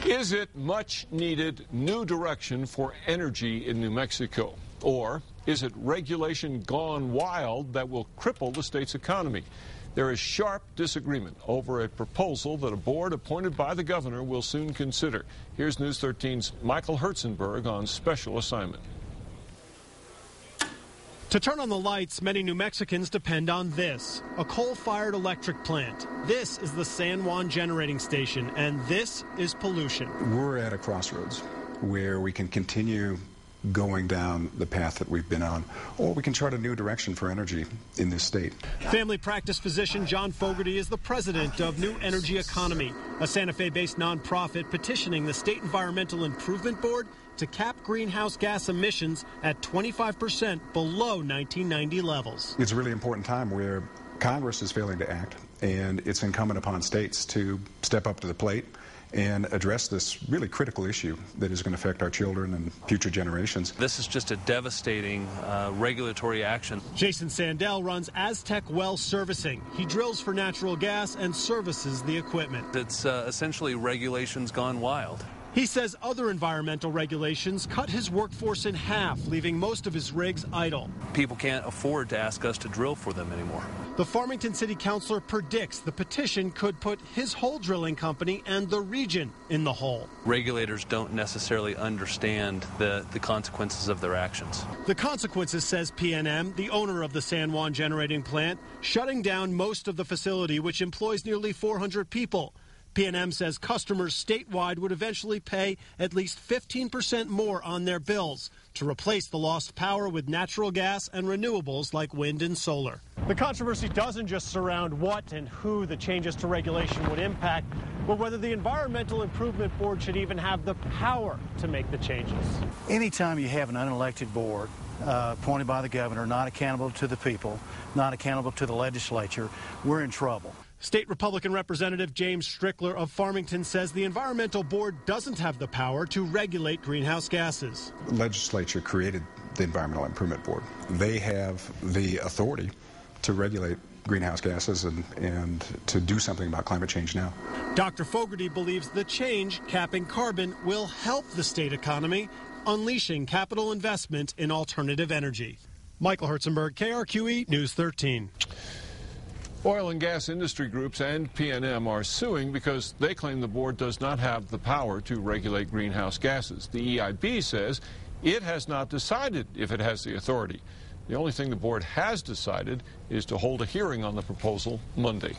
Is it much needed new direction for energy in New Mexico? Or is it regulation gone wild that will cripple the state's economy? There is sharp disagreement over a proposal that a board appointed by the governor will soon consider. Here's News 13's Michael Herzenberg on special assignment. To turn on the lights, many New Mexicans depend on this, a coal-fired electric plant. This is the San Juan generating station, and this is pollution. We're at a crossroads where we can continue going down the path that we've been on, or we can chart a new direction for energy in this state. Family practice physician John Fogarty is the president of New Energy Economy, a Santa Fe-based nonprofit petitioning the State Environmental Improvement Board to cap greenhouse gas emissions at 25% below 1990 levels. It's a really important time where Congress is failing to act, and it's incumbent upon states to step up to the plate and address this really critical issue that is going to affect our children and future generations. This is just a devastating regulatory action. Jason Sandell runs Aztec Well Servicing. He drills for natural gas and services the equipment. It's essentially regulations gone wild. He says other environmental regulations cut his workforce in half, leaving most of his rigs idle. People can't afford to ask us to drill for them anymore. The Farmington City Councilor predicts the petition could put his hole drilling company and the region in the hole. Regulators don't necessarily understand the consequences of their actions. The consequences, says PNM, the owner of the San Juan generating plant, shutting down most of the facility, which employs nearly 400 people. PNM says customers statewide would eventually pay at least 15% more on their bills to replace the lost power with natural gas and renewables like wind and solar. The controversy doesn't just surround what and who the changes to regulation would impact, but whether the Environmental Improvement Board should even have the power to make the changes. Anytime you have an unelected board appointed by the governor, not accountable to the people, not accountable to the legislature, we're in trouble. State Republican Representative James Strickler of Farmington says the Environmental Board doesn't have the power to regulate greenhouse gases. The legislature created the Environmental Improvement Board. They have the authority to regulate greenhouse gases and to do something about climate change now. Dr. Fogarty believes the change, capping carbon, will help the state economy, unleashing capital investment in alternative energy. Michael Herzenberg, KRQE News 13. Oil and gas industry groups and PNM are suing because they claim the board does not have the power to regulate greenhouse gases. The EIB says it has not decided if it has the authority. The only thing the board has decided is to hold a hearing on the proposal Monday.